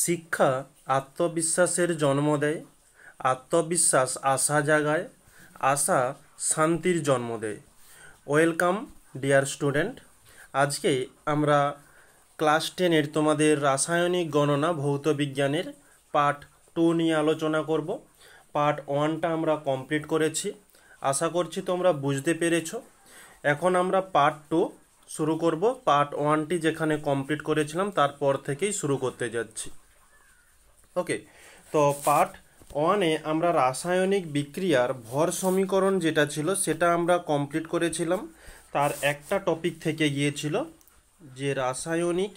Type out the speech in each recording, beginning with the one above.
শিক্ষা আত্মবিশ্বাসের জন্ম দেয়, আত্মবিশ্বাস আশা জাগায়, আশা শান্তির জন্ম দেয়। Welcome dear student. আজকে আমরা ক্লাস 10-এর তোমাদের রাসায়নিক গণনা ভৌত বিজ্ঞানের পার্ট 2 নিয়ে আলোচনা করব। পার্ট 1টা আমরা কমপ্লিট করেছি, আশা করছি তোমরা বুঝতে পেরেছো। এখন আমরা পার্ট 2 শুরু করব। পার্ট 1টি যেখানে কমপ্লিট করেছিলাম তারপর থেকেই শুরু করতে যাচ্ছি। ওকে, তো পার্ট 1-এ আমরা রাসায়নিক বিক্রিয়ার ভর সমীকরণ যেটা ছিল সেটা আমরা কমপ্লিট করেছিলাম। তার একটা টপিক থেকে গিয়েছিল যে রাসায়নিক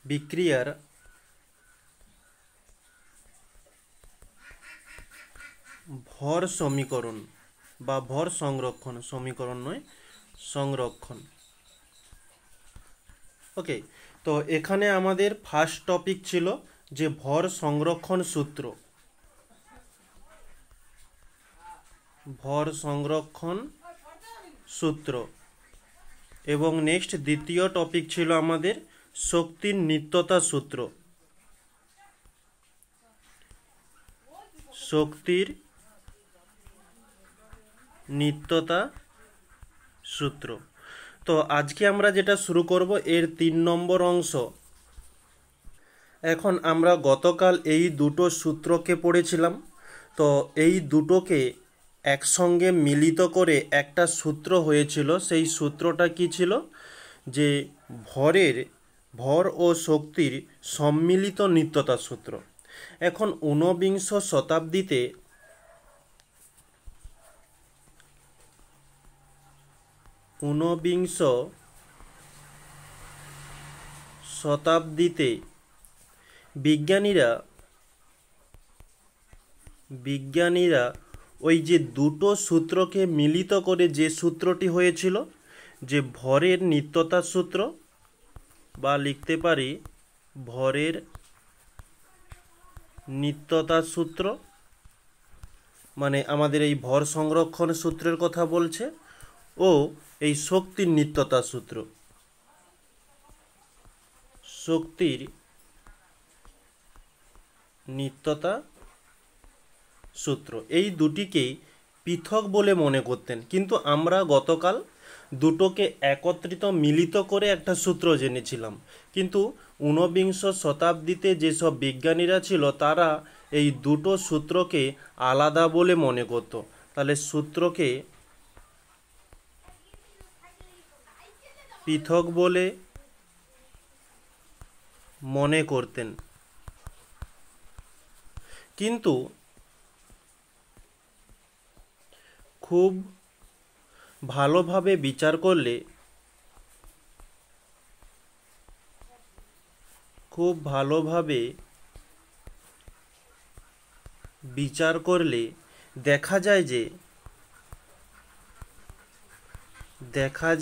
বিক্রিয়ার ভর সমীকরণ বা ভর সংরক্ষণ, সমীকরণ নয়, সংরক্ষণ। ওকে, তো এখানে আমাদের ফার্স্ট টপিক ছিল যে ভর সংরক্ষণ সূত্র, ভর সংরক্ষণ সূত্র, এবং নেক্সট দ্বিতীয় টপিক ছিল আমাদের শক্তির নিত্যতা সূত্র, শক্তির নিত্যতা সূত্র। তো আজকে আমরা যেটা শুরু করব এর 3 নম্বর অংশ। এখন আমরা গতকাল এই দুটো সূত্রকে পড়েছিলাম, তো এই দুটোকে একসঙ্গে মিলিত করে একটা সূত্র হয়েছিল। সেই সূত্রটা কি ছিল? যে ভর ও শক্তির সম্মিলিত নিত্যতা সূত্র। এখন ঊনবিংশ শতাব্দীতে বিজ্ঞানীরা ওই যে দুটো সূত্রকে মিলিত করে যে সূত্রটি হয়েছিল, যে ভরের নিত্যতা সূত্র, বা লিখতে পারি ভরের নিত্যতা সূত্র, মানে আমাদের এই ভর সংরক্ষণ সূত্রের কথা বলছে, ও এই শক্তির নিত্যতা সূত্র, শক্তির নিত্যতা সূত্র, এই দুটিকেই পৃথক বলে মনে করতেন। কিন্তু আমরা গতকাল দুটোকে একত্রিত মিলিত করে একটা সূত্র জেনেছিলাম। কিন্তু ঊনবিংশ শতাব্দীতে যেসব বিজ্ঞানীরা ছিল তারা এই দুটো সূত্রকে আলাদা বলে মনে করত। তাহলে সূত্রকে পৃথক বলে মনে করতেন। কিন্তু খুব ভালোভাবে বিচার করলে দেখা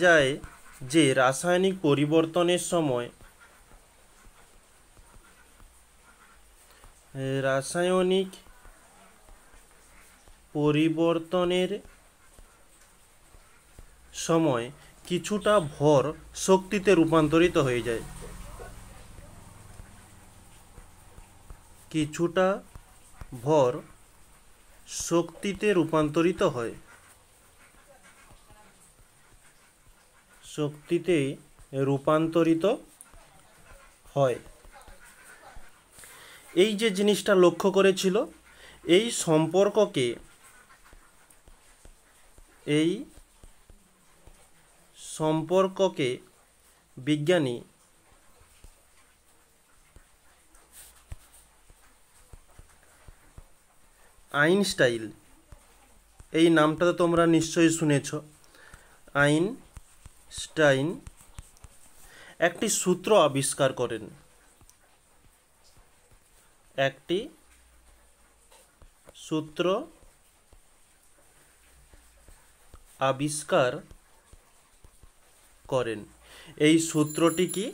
যায় যে রাসায়নিক পরিবর্তনের সময় কিছুটা ভর শক্তিতে রূপান্তরিত হয়ে যায়, কিছুটা ভর শক্তিতে রূপান্তরিত হয়, এই যে জিনিসটা লক্ষ্য করেছিল, এই সম্পর্ককে বিজ্ঞানী আইনস্টাইন, এই নামটা তো তোমরা নিশ্চয়ই শুনেছ, আইনস্টাইন একটি সূত্র আবিষ্কার করেন। এই সূত্রটি কি?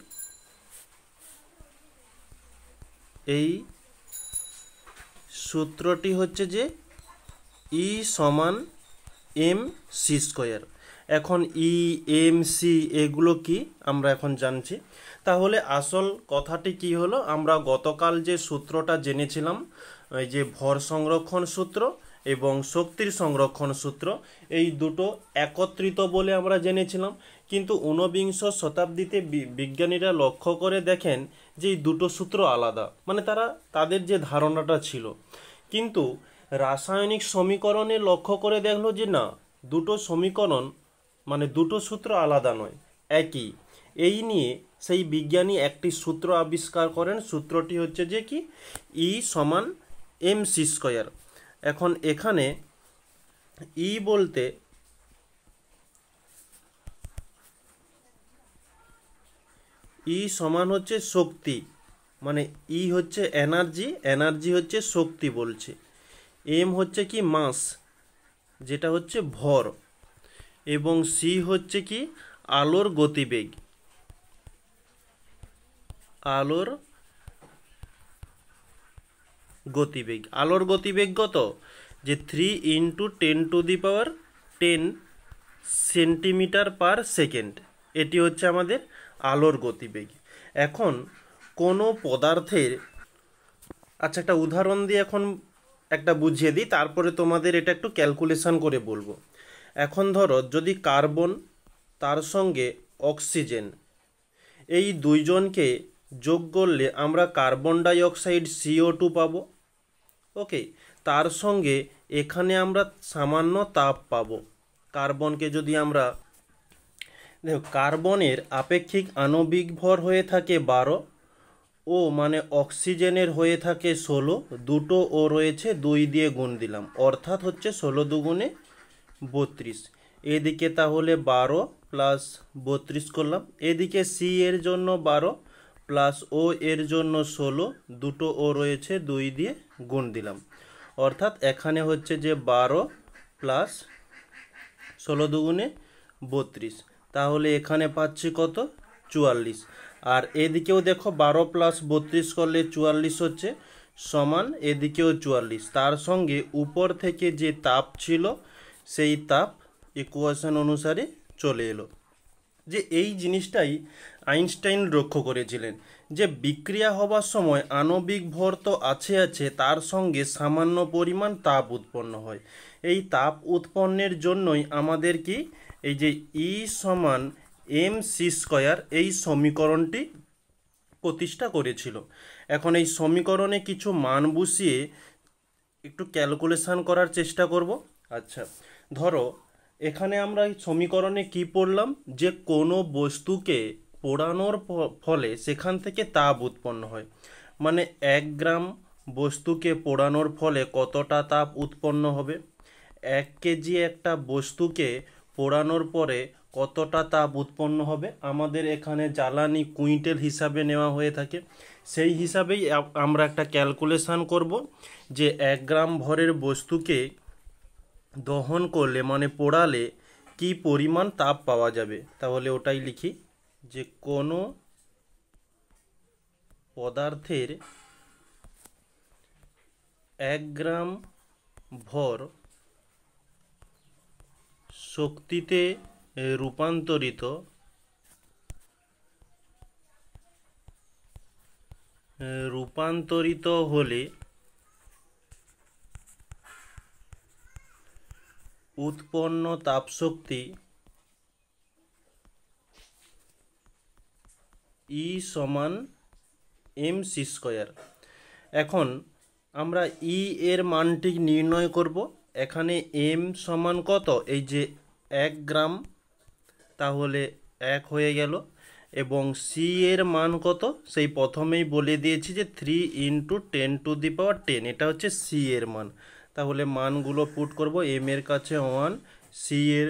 এই সূত্রটি হচ্ছে যে E = mc²। এখন ই, এম, সি এগুলো কি আমরা এখন জানছি। তাহলে আসল কথাটি কি হলো, আমরা গতকাল যে সূত্রটা জেনেছিলাম, এই যে ভর সংরক্ষণ সূত্র এবং শক্তির সংরক্ষণ সূত্র, এই দুটো একত্রিত বলে আমরা জেনেছিলাম। কিন্তু ঊনবিংশ শতাব্দীতে বিজ্ঞানীরা লক্ষ্য করে দেখেন যে এই দুটো সূত্র আলাদা, মানে তাদের যে ধারণাটা ছিল। কিন্তু রাসায়নিক সমীকরণে লক্ষ্য করে দেখলো যে না, দুটো সমীকরণ মানে দুটো সূত্র আলাদা নয়, একই। এই নিয়ে সেই বিজ্ঞানী একটি সূত্র আবিষ্কার করেন। সূত্রটি হচ্ছে যে কি, ই সমান এম সি স্কোয়ার। এখন এখানে ই বলতে ই সমান হচ্ছে শক্তি, মানে ই হচ্ছে এনার্জি, এনার্জি হচ্ছে শক্তি বলছে। এম হচ্ছে কি মাস, যেটা হচ্ছে ভর, এবং সি হচ্ছে কি আলোর গতিবেগ। আলোর গতিবেগ, আলোর গতিবেগ কত, যে 3 × 10⁻10 সেন্টিমিটার পার সেকেন্ড, এটি হচ্ছে আমাদের আলোর গতিবেগ। এখন কোনো পদার্থের, আচ্ছা একটা উদাহরণ দিয়ে এখন একটা বুঝিয়ে দিই, তারপরে তোমাদের এটা একটু ক্যালকুলেশন করে বলবো। এখন ধরো যদি কার্বন তার সঙ্গে অক্সিজেন, এই দুইজনকে যোগ করলে আমরা কার্বন ডাই অক্সাইড CO2 পাবো। ওকে, তার সঙ্গে এখানে আমরা সামান্য তাপ পাবো। কার্বনকে যদি আমরা দেখো, কার্বনের আপেক্ষিক আণবিক ভর হয়ে থাকে 12, ও মানে অক্সিজেনের হয়ে থাকে 16, দুটো ও রয়েছে 2 দিয়ে গুণ দিলাম, অর্থাৎ হচ্ছে 16 দুগুণে 32। এদিকে তাহলে 12 প্লাস 32 করলাম, এদিকে সি এর জন্য 12 প্লাস ও এর জন্য 16, দুটো ও রয়েছে 2 দিয়ে গুণ দিলাম, অর্থাৎ এখানে হচ্ছে যে 12 প্লাস 16 দুগুণে 32, তাহলে এখানে পাচ্ছি কত, 44। আর এদিকেও দেখো 12 প্লাস 32 করলে 44 হচ্ছে, সমান এদিকেও 44। তার সঙ্গে উপর থেকে যে তাপ ছিল সেই তাপ ইকুয়েশন অনুসারে চলে এলো। যে এই জিনিসটাই আইনস্টাইন লক্ষ্য করেছিলেন, যে বিক্রিয়া হবার সময় আণবিক ভর তো আছে, তার সঙ্গে সামান্য পরিমাণ তাপ উৎপন্ন হয়। এই তাপ উৎপন্নের জন্যই আমাদের কি এই যে ই সমান এম সি স্কোয়ার এই সমীকরণটি প্রতিষ্ঠা করেছিল। এখন এই সমীকরণে কিছু মান বসিয়ে একটু ক্যালকুলেশন করার চেষ্টা করব। আচ্ছা ধরো এখানে আমরা এই সমীকরণে কি পড়লাম, যে কোনো বস্তুকে পোড়ানোর ফলে সেখান থেকে তাপ উৎপন্ন হয়, মানে 1 গ্রাম বস্তুকে পোড়ানোর ফলে কতটা তাপ উৎপন্ন হবে। 1 কেজি একটা বস্তুকে পোড়ানোর পরে কতটা তাপ উৎপন্ন হবে। আমাদের এখানে জ্বালানি কুইন্টাল হিসাবে নেওয়া হয়ে থাকে, সেই হিসাবেই আমরা একটা ক্যালকুলেশন করব, যে 1 গ্রাম ভরের বস্তুকে দহন করলে মানে পোড়ালে কি পরিমাণ তাপ পাওয়া যাবে। তাহলে ওটাই লিখি, যে কোনো পদার্থের 1 গ্রাম ভর শক্তিতে রূপান্তরিত হলে উৎপন্ন তাপশক্তি ই সমান এম সি স্কোয়ার। এখন আমরা ই এর মানটি নির্ণয় করব। এখানে এম সমান কত, এই যে 1 গ্রাম, তাহলে 1 হয়ে গেল, এবং সি এর মান কত, সেই প্রথমেই বলে দিয়েছি যে 3 × 10⁻10, এটা হচ্ছে সি এর মান। তাহলে মানগুলো পুট করব, এম এর কাছে 1, সি এর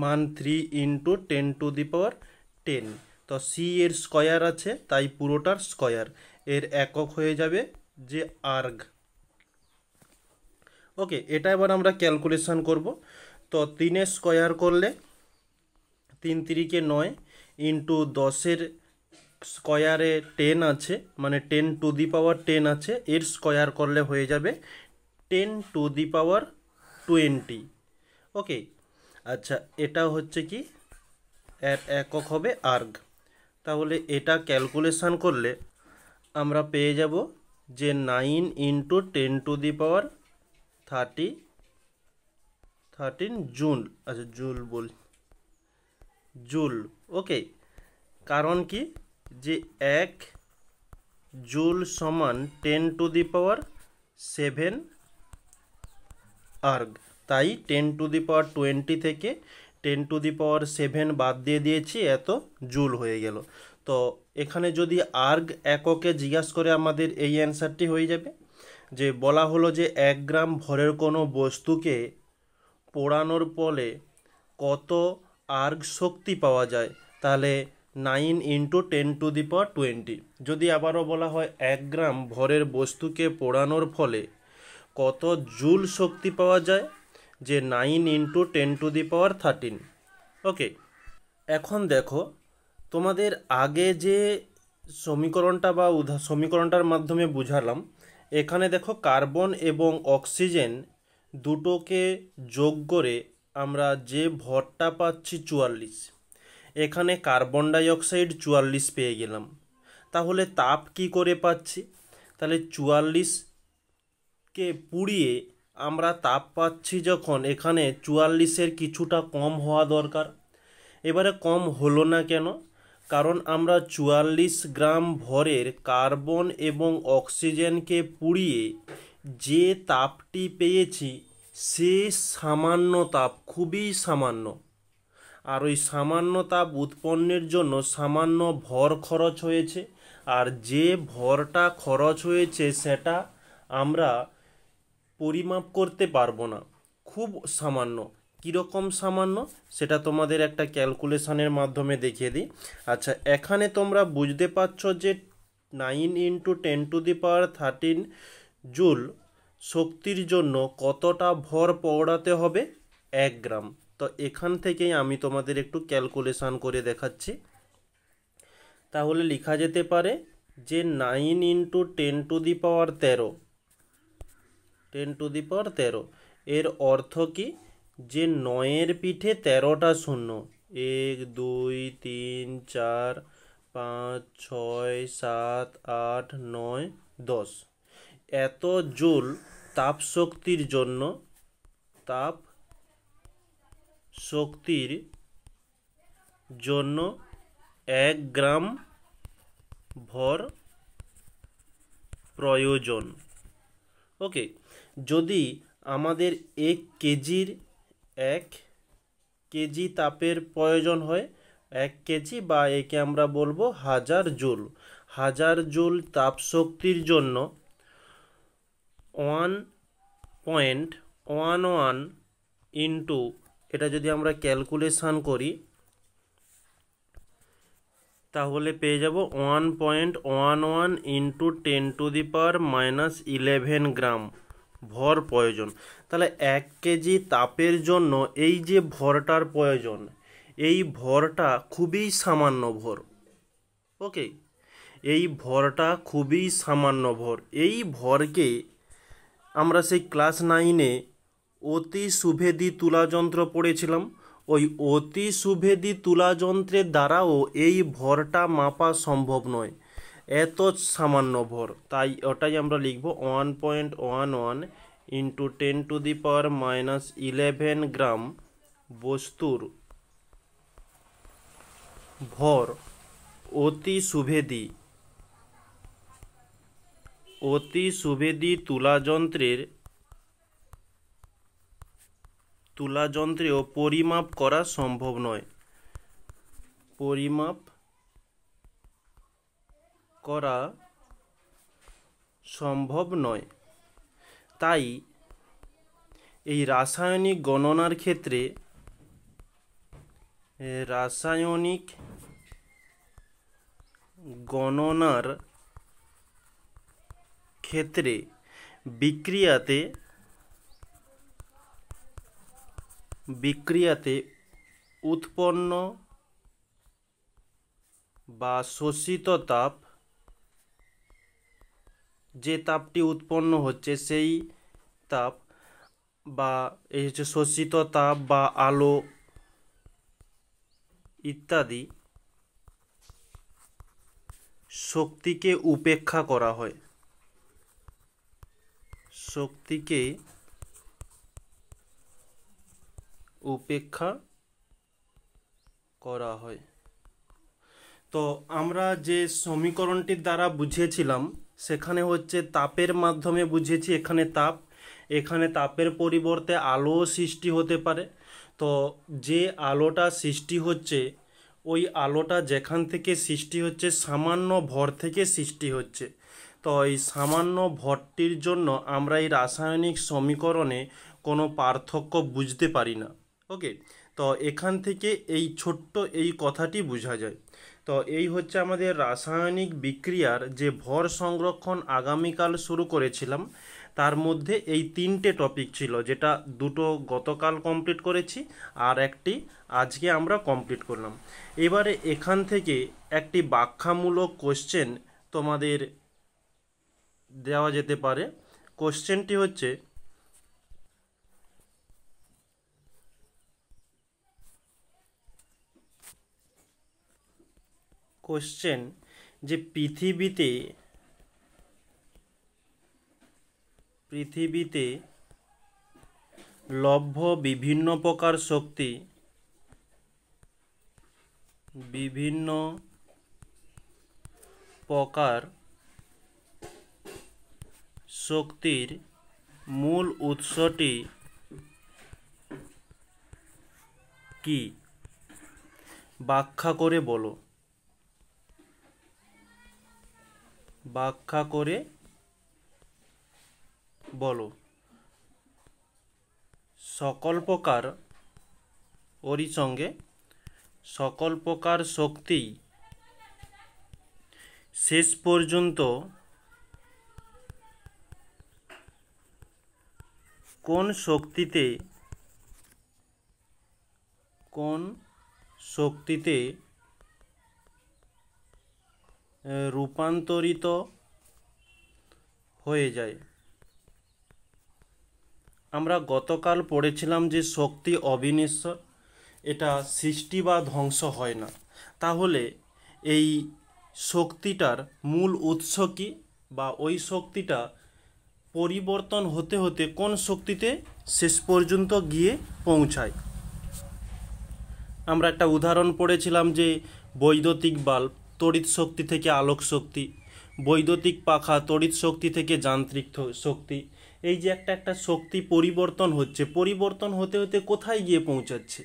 মান 3 × 10⁻10, তো সি এর স্কয়ার আছে তাই পুরোটার স্কয়ার, এর একক হয়ে যাবে যে আর্গ। ওকে, এটা এবার আমরা ক্যালকুলেশন করব। তো 3 স্কয়ার করলে 3 × 9 ইন্টু 10 স্কয়ারে 10 আছে, মানে 10⁻10 আছে, এর স্কয়ার করলে হয়ে যাবে 10⁻20। ওকে, আচ্ছা, এটা হচ্ছে কি, এর একক হবে আর্গ। তাহলে এটা ক্যালকুলেশন করলে আমরা পেয়ে যাব যে 9 ইন্টু 10⁻13 জুল। আচ্ছা, জুল। ওকে, কারণ কি, যে 1 জুল সমান 10⁻7 আর্গ। তাই 10⁻20 থেকে 10⁻7 বাদ দিয়ে দিয়েছি, এত জুল হয়ে গেল। তো এখানে যদি আর্গ এককে জিজ্ঞাসা করে আমাদের এই অ্যান্সারটি হয়ে যাবে। যে বলা হলো যে 1 গ্রাম ভরের কোনো বস্তুকে পোড়ানোর ফলে কত আর্গ শক্তি পাওয়া যায়, তাহলে 9 ইন্টু 10⁻20। যদি আবারও বলা হয় 1 গ্রাম ভরের বস্তুকে পোড়ানোর ফলে কত জুল শক্তি পাওয়া যায়, যে 9 ইন্টু 10⁻13। ওকে, এখন দেখো, তোমাদের আগে যে সমীকরণটা বা সমীকরণটার মাধ্যমে বুঝালাম, এখানে দেখো কার্বন এবং অক্সিজেন দুটোকে যোগ করে আমরা যে ভরটা পাচ্ছি 44। এখানে কার্বন ডাই অক্সাইড 44 পেয়ে গেলাম। তাহলে তাপ কি করে পাচ্ছি? তাহলে 44কে পুড়িয়ে আমরা তাপ পাচ্ছি যখন, এখানে 44-এর কিছুটা কম হওয়া দরকার। এবারে কম হলো না কেন? কারণ আমরা 44 গ্রাম ভরের কার্বন এবং অক্সিজেনকে পুড়িয়ে যে তাপটি পেয়েছি, সে সামান্য তাপ, খুবই সামান্য। আর ওই সামান্য তাপ উৎপন্নের জন্য সামান্য ভর খরচ হয়েছে। আর যে ভরটা খরচ হয়েছে সেটা আমরা পরিমাপ করতে পারবো না, খুব সামান্য। কীরকম সামান্য সেটা তোমাদের একটা ক্যালকুলেশনের মাধ্যমে দেখিয়ে দিই। আচ্ছা, এখানে তোমরা বুঝতে পারছো যে 9 ইন্টু 10⁻13 জুল শক্তির জন্য কতটা ভর পৌঁছাতে হবে? 1 গ্রাম। তো এখান থেকেই আমি তোমাদের একটু ক্যালকুলেশন করে দেখাচ্ছি। তাহলে লেখা যেতে পারে যে 9 ইন্টু 10⁻13 এর অর্থ কি, যে 9-এর পিঠে 13টা শূন্য। 1 2 3 4 5 6 7 8 9 10 এত জুল তাপ শক্তির জন্য 1 গ্রাম ভর প্রয়োজন। ওকে, যদি আমাদের 1 কেজি তাপের প্রয়োজন হয়, 1 কেজি, বা একে আমরা বলবো 1000 জুল তাপ শক্তির জন্য 1.11 ইন্টু, এটা যদি আমরা ক্যালকুলেশন করি তাহলে পেয়ে যাব 1.11 ইন্টু 10⁻11 গ্রাম ভর প্রয়োজন। তাহলে 1 কেজি তাপের জন্য এই যে ভরটার প্রয়োজন, এই ভরটা খুবই সামান্য ভর। ওকে, এই ভরটা খুবই সামান্য ভর। এই ভরকে আমরা সেই ক্লাস 9-এ অতি সুভেদী তুলাযন্ত্র পড়েছিলাম। ওই অতি সুভেদী তুলাযন্ত্রের দ্বারাও এই ভরটা মাপা সম্ভব নয়, এত সামান্য ভর। তাই ওটাই আমরা লিখব 1.11 ইন্টু 10⁻11 গ্রাম বস্তুর ভর অতি সুভেদী তুলাযন্ত্রেও পরিমাপ করা সম্ভব নয়। তাই এই রাসায়নিক গণনার ক্ষেত্রে বিক্রিয়াতে উৎপন্ন বা শোষিত তাপ, যে তাপটি উৎপন্ন হচ্ছে সেই তাপ, বা এই হচ্ছে শোষিত তাপ বা আলো ইত্যাদি শক্তিকে উপেক্ষা করা হয়। শক্তিকে উপেক্ষা করা হয়। তো আমরা যে সমীকরণটির দ্বারা বুঝিয়েছিলাম সেখানে হচ্ছে তাপের মাধ্যমে বুঝিয়েছি। এখানে তাপের পরিবর্তে আলোও সৃষ্টি হতে পারে। তো যে আলোটা সৃষ্টি হচ্ছে ওই আলোটা যেখান থেকে সৃষ্টি হচ্ছে সামান্য ভর থেকে সৃষ্টি হচ্ছে। তো এই সামান্য ভরটির জন্য আমরা এই রাসায়নিক সমীকরণে কোনো পার্থক্য বুঝতে পারি না। ওকে, তো এখান থেকে এই ছোট্ট এই কথাটি বোঝা যায়। তো এই হচ্ছে আমাদের রাসায়নিক বিক্রিয়ার যে ভর সংরক্ষণ আগামীকাল শুরু করেছিলাম তার মধ্যে এই 3টে টপিক ছিল, যেটা 2টো গতকাল কমপ্লিট করেছি আর একটি আজকে আমরা কমপ্লিট করলাম। এবারে এখান থেকে একটি ব্যাখ্যামূলক কোশ্চেন তোমাদের দেওয়া যেতে পারে। কোশ্চেনটি হচ্ছে, যে পৃথিবীতে লভ্য বিভিন্ন প্রকার শক্তির মূল উৎসটি কি? ব্যাখ্যা করে বলো। সকল প্রকার শক্তি শেষ পর্যন্ত কোন শক্তিতে রূপান্তরিত হয়ে যায়? আমরা গতকাল পড়েছিলাম যে শক্তি অবিনশ্বর, এটা সৃষ্টি বা ধ্বংস হয় না। তাহলে এই শক্তিটার মূল উৎস কি, বা ওই শক্তিটা পরিবর্তন হতে হতে কোন শক্তিতে শেষ পর্যন্ত গিয়ে পৌঁছায়? আমরা একটা উদাহরণ পড়েছিলাম যে বৈদ্যুতিক বাল্ব তড়িৎ শক্তি থেকে আলোক শক্তি, বৈদ্যুতিক পাখা তড়িৎ শক্তি থেকে যান্ত্রিক শক্তি। এই যে একটা শক্তি পরিবর্তন হতে হতে কোথায় গিয়ে পৌঁছাচ্ছে,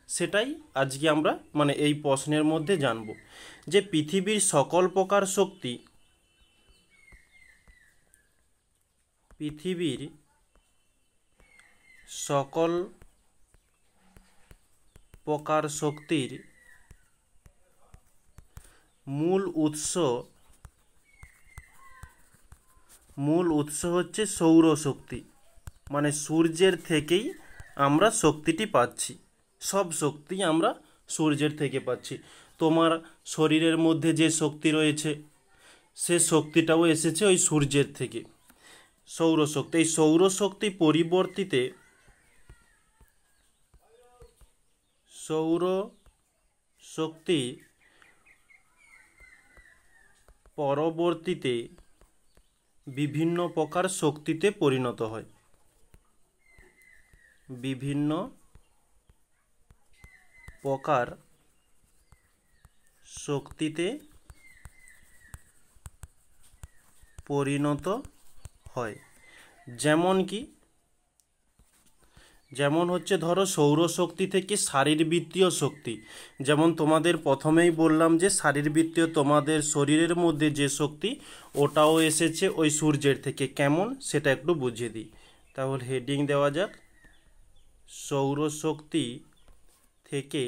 সেটাই আজকে আমরা এই প্রশ্নের মধ্যে জানব। যে পৃথিবীর সকল প্রকার শক্তির মূল উৎস হচ্ছে সৌরশক্তি। সূর্যের থেকেই আমরা শক্তিটি পাচ্ছি। সব শক্তি আমরা সূর্যের থেকে পাচ্ছি। তোমার শরীরের মধ্যে যে শক্তি রয়েছে সে শক্তিটাও এসেছে ওই সূর্যের থেকে, সৌরশক্তি। এই সৌরশক্তি পরবর্তীতে বিভিন্ন প্রকার শক্তিতে পরিণত হয়। যেমন হচ্ছে ধরো সৌরশক্তি থেকে শারীরবৃত্তীয় শক্তি, যেমন তোমাদের প্রথমেই বললাম যে শারীরবৃত্তীয় তোমাদের শরীরের মধ্যে যে শক্তি ওটাও এসেছে ওই সূর্যের থেকে। কেমন সেটা একটু বুঝিয়ে দিই। তাহলে হেডিং দেওয়া যাক, সৌরশক্তি থেকে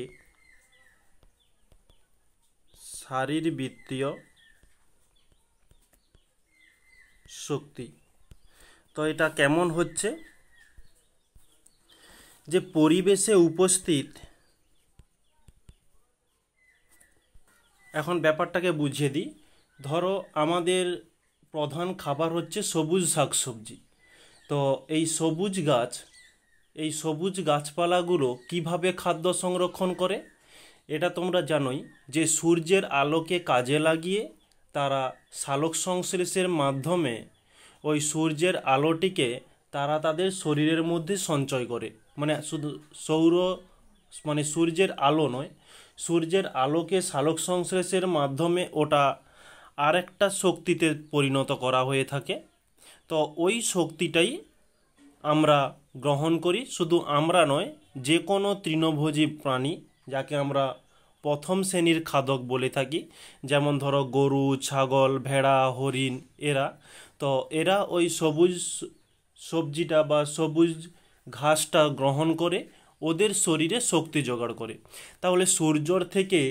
শারীরবৃত্তীয় শক্তি। তো এটা কেমন হচ্ছে, যে পরিবেশে উপস্থিত, এখন ব্যাপারটাকে বুঝিয়ে দিই। ধরো আমাদের প্রধান খাবার হচ্ছে সবুজ শাকসবজি। তো এই সবুজ গাছপালাগুলো কিভাবে খাদ্য সংরক্ষণ করে? এটা তোমরা জানোই যে সূর্যের আলোকে কাজে লাগিয়ে তারা সালোক সংশ্লেষের মাধ্যমে ওই সূর্যের আলোটিকে তারা তাদের শরীরের মধ্যে সঞ্চয় করে। মানে শুধু সৌর মানে সূর্যের আলো নয়, সূর্যের আলোকে সালোক সংশ্লেষের মাধ্যমে ওটা আরেকটা শক্তিতে পরিণত করা হয়ে থাকে। তো ওই শক্তিটাই আমরা গ্রহণ করি। শুধু আমরা নয়, যে কোনো তৃণভোজী প্রাণী, যাকে আমরা প্রথম শ্রেণীর খাদক বলে থাকি, যেমন ধরো গরু, ছাগল, ভেড়া, হরিণ, এরা ওই সবুজ সবজিটা বা সবুজ ঘাসটা গ্রহণ করে ওদের শরীরে শক্তি জোগাড় করে। তাহলে সূর্যর থেকে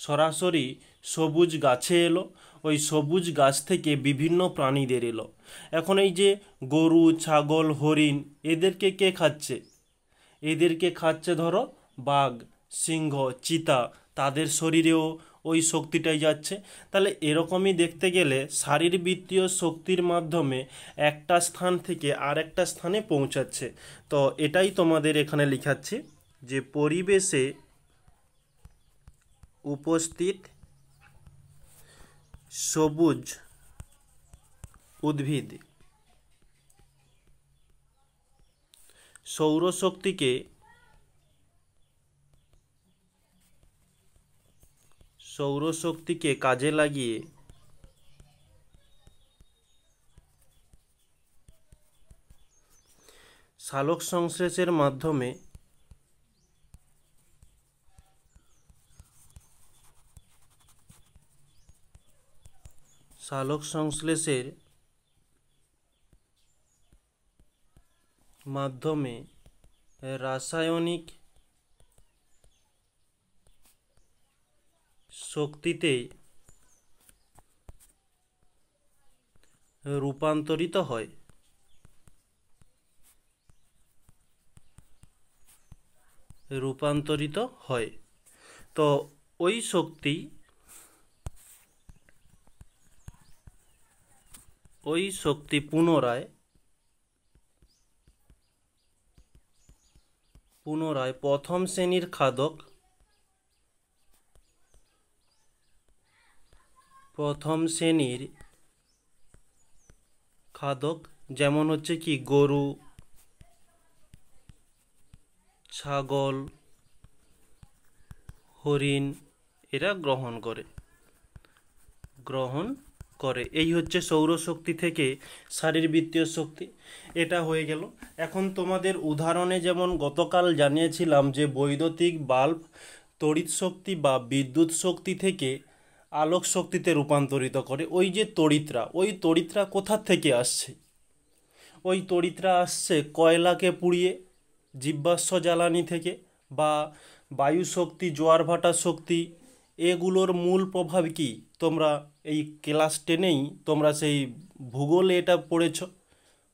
সরাসরি সবুজ গাছে এলো, ওই সবুজ গাছ থেকে বিভিন্ন প্রাণীদের এলো। এখন এই যে গরু, ছাগল, হরিণ, এদেরকে কে খাচ্ছে? এদেরকে খাচ্ছে ধরো বাঘ, সিংহ, চিতা, তাদের শরীরেও ওই শক্তিটাই যাচ্ছে। তাহলে এরকমই দেখতে গেলে শারীরবৃত্তীয় শক্তির মাধ্যমে একটা স্থান থেকে আরেকটা স্থানে পৌঁছাচ্ছে। তো এটাই তোমাদের এখানে লিখাচ্ছি যে পরিবেশে উপস্থিত সবুজ উদ্ভিদ সৌরশক্তিকে কাজে লাগিয়ে সালোক সংশ্লেষের মাধ্যমে রাসায়নিক শক্তিতে রূপান্তরিত হয়। তো ওই শক্তি পুনরায় প্রথম শ্রেণীর খাদক যেমন হচ্ছে কি গরু, ছাগল, হরিণ, এরা গ্রহণ করে। এই হচ্ছে সৌরশক্তি থেকে শারীরবৃত্তীয় শক্তি। এটা হয়ে গেল। এখন তোমাদের উদাহরণে যেমন গতকাল জানিয়েছিলাম যে বৈদ্যুতিক বাল্ব তড়িৎ শক্তি বা বিদ্যুৎ শক্তি থেকে আলোক শক্তিতে রূপান্তরিত করে। ওই যে তড়িৎরা কোথা থেকে আসছে? ওই তড়িৎরা আসছে কয়লাকে পুড়িয়ে, জীবাশ্ম জ্বালানি থেকে, বা বায়ু শক্তি, জোয়ার ভাটা শক্তি। এগুলোর মূল প্রভাব কি? তোমরা এই ক্লাস 10-এই তোমরা সেই ভূগোলে এটা পড়েছ,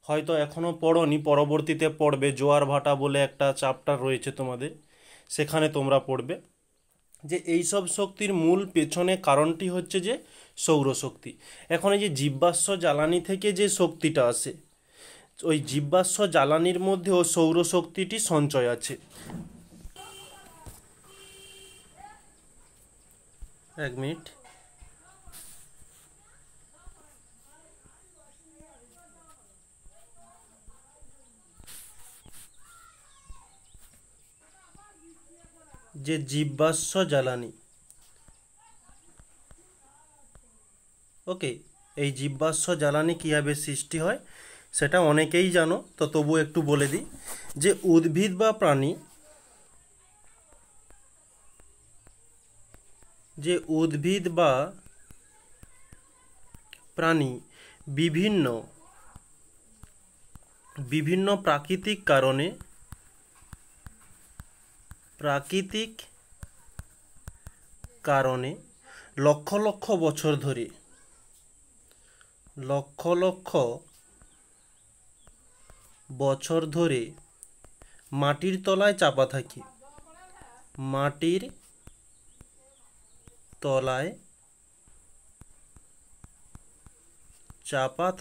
হয়তো এখনও পড়োনি, পরবর্তীতে পড়বে। জোয়ার ভাটা বলে একটা চ্যাপ্টার রয়েছে তোমাদের, সেখানে তোমরা পড়বে যে এই সব শক্তির মূল পেছনে কারণটি হচ্ছে যে সৌরশক্তি। এখন এই যে জীবাশ্ম জ্বালানি থেকে যে শক্তিটা আসে, ওই জীবাশ্ম জ্বালানির মধ্যেও সৌরশক্তিটি সঞ্চয় আছে। এক মিনিট। যে জীবাশ্ম জ্বালানি, ওকে, এই জীবাশ্ম জ্বালানি কীভাবে সৃষ্টি হয় সেটা অনেকেই জানো, তো তবু একটু বলে দিই যে উদ্ভিদ বা প্রাণী বিভিন্ন প্রাকৃতিক কারণে লক্ষ লক্ষ বছর ধরে মাটির তলায় চাপা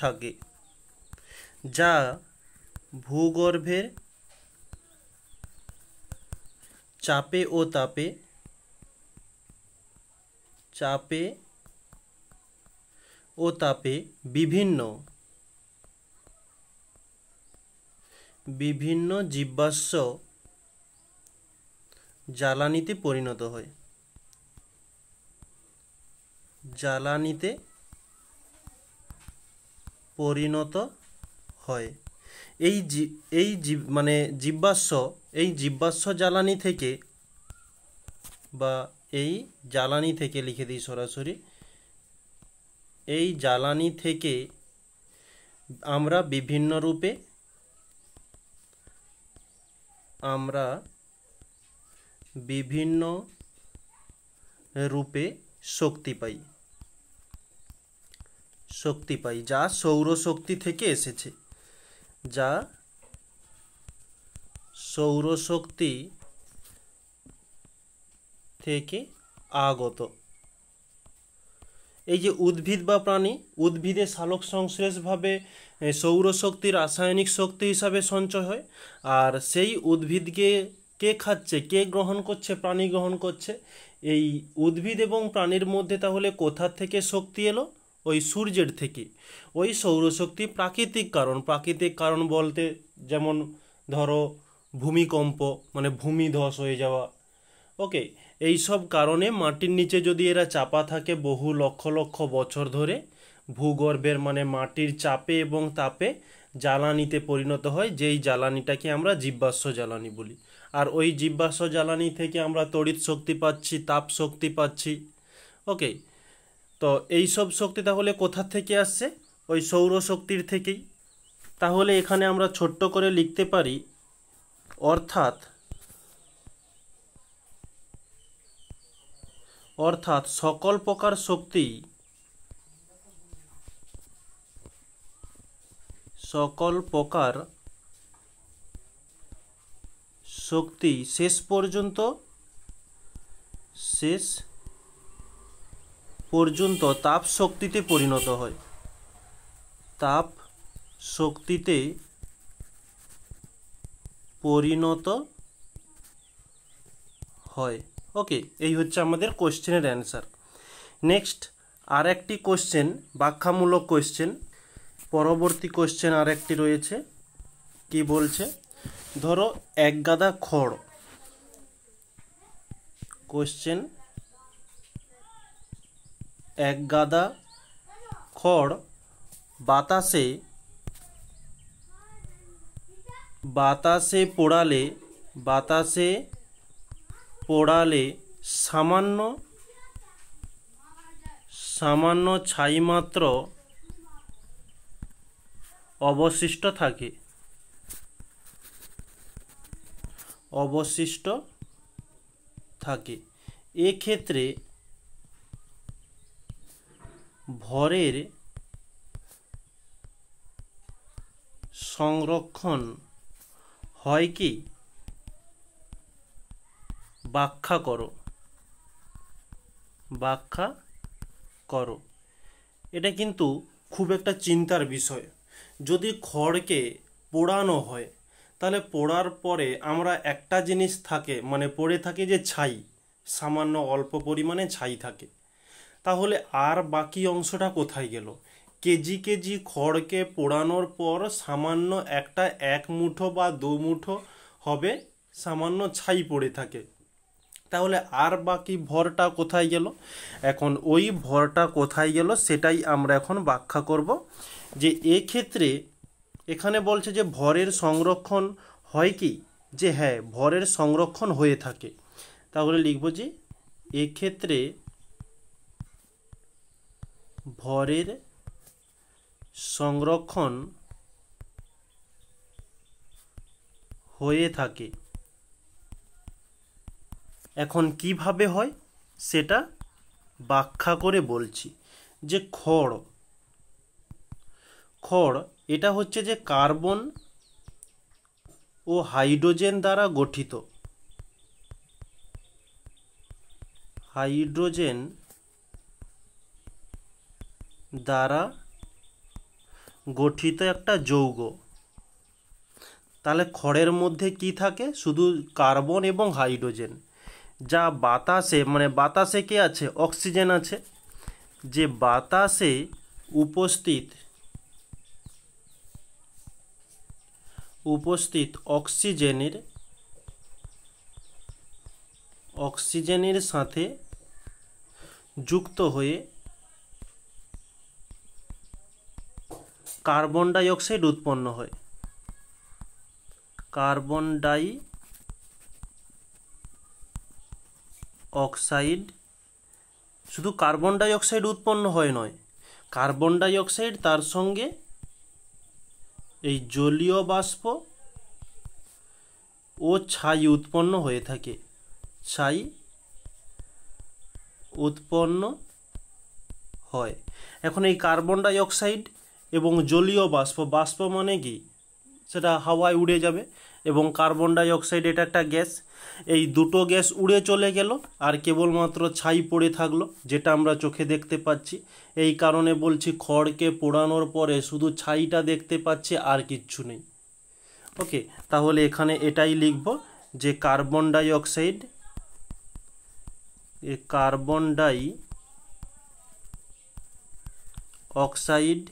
থাকে, যা ভূগর্ভের চাপে ও তাপে চাপে ও তাপে বিভিন্ন বিভিন্ন জীবাশ্ম জ্বালানিতে পরিণত হয়। জ্বালানিতে পরিণত হয়। এই জীবাশ্ম জ্বালানি থেকে বা এই জ্বালানি থেকে লিখে দিই সরাসরি, এই জ্বালানি থেকে আমরা বিভিন্ন রূপে শক্তি পাই যা সৌরশক্তি থেকে এসেছে, যা সৌরশক্তি থেকে আগত। এই যে উদ্ভিদ বা প্রাণী, উদ্ভিদে সালোক সংশ্লেষভাবে সৌরশক্তি রাসায়নিক শক্তি হিসাবে সঞ্চয় হয়, আর সেই উদ্ভিদকে কে খাচ্ছে, কে গ্রহণ করছে? প্রাণী গ্রহণ করছে। এই উদ্ভিদ এবং প্রাণীর মধ্যে তাহলে কোথা থেকে শক্তি এলো? ওই সূর্যের থেকে। ওই সৌরশক্তি প্রাকৃতিক কারণ বলতে যেমন ধরো ভূমিকম্প, মানে ভূমি ধস হয়ে যাওয়া, ওকে, এই সব কারণে মাটির নিচে যদি এরা চাপা থাকে বহু লক্ষ লক্ষ বছর ধরে, ভূগর্ভের মানে মাটির চাপে এবং তাপে জ্বালানিতে পরিণত হয়, যেই জ্বালানিটাকে আমরা জীবাশ্ম জ্বালানি বলি। আর ওই জীবাশ্ম জ্বালানি থেকে আমরা তড়িৎ শক্তি পাচ্ছি, তাপ শক্তি পাচ্ছি, ওকে। তো এই সব শক্তি তাহলে কোথা থেকে আসছে? ওই সৌরশক্তির থেকেই। তাহলে এখানে আমরা ছোট্ট করে লিখতে পারি, অর্থাৎ সকল প্রকার শক্তি শেষ পর্যন্ত তাপ শক্তিতে পরিণত হয়। তাপ শক্তিতে পরিণত হয়, ওকে। এই হচ্ছে আমাদের কোশ্চেনের অ্যান্সার। নেক্সট আর একটি কোশ্চেন, ব্যাখ্যামূলক কোশ্চেন। পরবর্তী কোশ্চেন আর একটি রয়েছে, কি বলছে? ধরো এক গাদা খড়, কোশ্চেন, এক গাদা খড় বাতাসে পোড়ালে সামান্য ছাইমাত্র অবশিষ্ট থাকে। এক্ষেত্রে ভরের সংরক্ষণ হয় কি? ব্যাখ্যা করো। এটা কিন্তু খুব একটা চিন্তার বিষয়। যদি খড়কে পোড়ানো হয়, তাহলে পোড়ার পরে আমরা একটা জিনিস থাকে, মানে পড়ে থাকে যে ছাই, সামান্য অল্প পরিমাণে ছাই থাকে। তাহলে আর বাকি অংশটা কোথায় গেল? কেজি কেজি খড়কে পোড়ানোর পর সামান্য একটা 1 মুঠো বা 2 মুঠো হবে সামান্য ছাই পড়ে থাকে। তাহলে আর বাকি ভরটা কোথায় গেল? এখন ওই ভরটা কোথায় গেল সেটাই আমরা এখন ব্যাখ্যা করব। যে এক্ষেত্রে এখানে বলছে যে ভরের সংরক্ষণ হয় কি? যে হ্যাঁ, ভরের সংরক্ষণ হয়ে থাকে। তাহলে লিখব যে এক্ষেত্রে ভরের সংরক্ষণ হয়ে থাকে। এখন কিভাবে হয় সেটা ব্যাখ্যা করে বলছি। যে খড় এটা হচ্ছে যে কার্বন ও হাইড্রোজেন দ্বারা গঠিত, একটা যৌগ। তাহলে খড়ের মধ্যে কি থাকে? শুধু কার্বন এবং হাইড্রোজেন। যা বাতাসে মানে বাতাসে কে আছে অক্সিজেন আছে যে বাতাসে উপস্থিত অক্সিজেনের সাথে যুক্ত হয়ে কার্বন ডাই অক্সাইড উৎপন্ন হয়। কার্বন ডাই অক্সাইড শুধু কার্বন ডাই অক্সাইড উৎপন্ন হয় নয়, কার্বন ডাই অক্সাইড তার সঙ্গে এই জলীয় বাষ্প ও ছাই উৎপন্ন হয়ে থাকে। ছাই উৎপন্ন হয়। এখন এই কার্বন ডাই অক্সাইড এবং জলীয় বাষ্প মানে কি সেটা হাওয়ায় উড়ে যাবে, এবং কার্বন ডাই অক্সাইড এটা একটা গ্যাস, এই দুটো গ্যাস উড়ে চলে গেল আর কেবলমাত্র ছাই পড়ে থাকলো যেটা আমরা চোখে দেখতে পাচ্ছি। এই কারণে বলছি খড়কে পোড়ানোর পরে শুধু ছাইটা দেখতে পাচ্ছি আর কিচ্ছু নেই। ওকে, তাহলে এখানে এটাই লিখব যে কার্বন ডাই অক্সাইড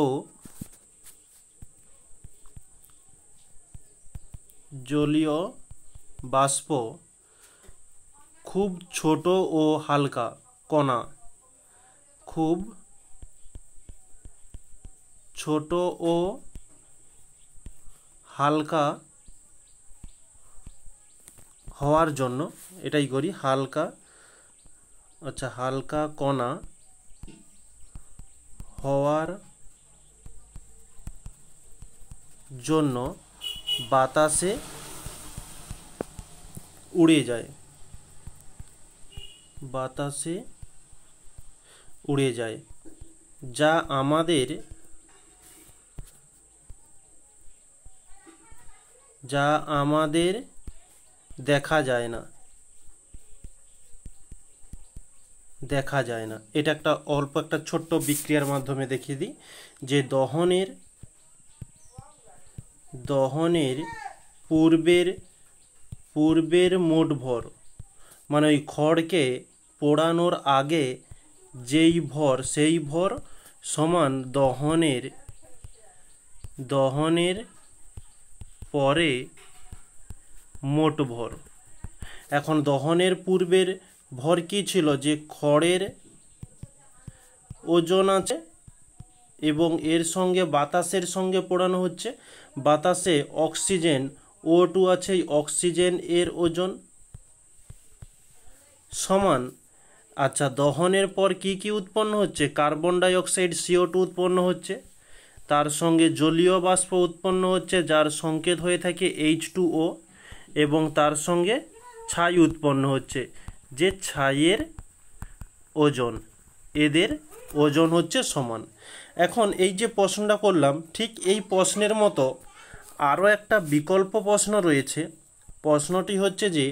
ও জলীয় বাষ্প খুব ছোট ও হালকা কণা, খুব ছোট ও হালকা হওয়ার জন্য, এটাই করি হালকা কণা হওয়ার জন্য বাতাসে উড়ে যায়। যা আমাদের দেখা যায় না। এটা একটা অল্প একটা ছোট্ট বিক্রিয়ার মাধ্যমে দেখিয়ে দিই যে দহনের পূর্বের মোট ভর মানে ওই খড়কে পোড়ানোর আগে যেই ভর সেই ভর সমান দহনের পরে মোট ভর। এখন দহনের পূর্বের ভর কি ছিল যে খড়ের ওজন আছে এবং এর সঙ্গে বাতাসের সঙ্গে পোড়ানো হচ্ছে, বাতাসে অক্সিজেন O2 আছে, এই অক্সিজেন এর ওজন সমান দহনের পর কি উৎপন্ন হচ্ছে কার্বন ডাই অক্সাইড CO2 উৎপন্ন হচ্ছে, তার সঙ্গে জলীয় বাষ্প উৎপন্ন হচ্ছে যার সংকেত হয়ে থাকে H2O, এবং তার সঙ্গে ছাই উৎপন্ন হচ্ছে যে ছাইয়ের ওজন, এদের ওজন হচ্ছে সমান। এখন এই যে প্রশ্নটা করলাম ঠিক এই প্রশ্নের মতো আরও একটা বিকল্প প্রশ্ন রয়েছে। প্রশ্নটি হচ্ছে যে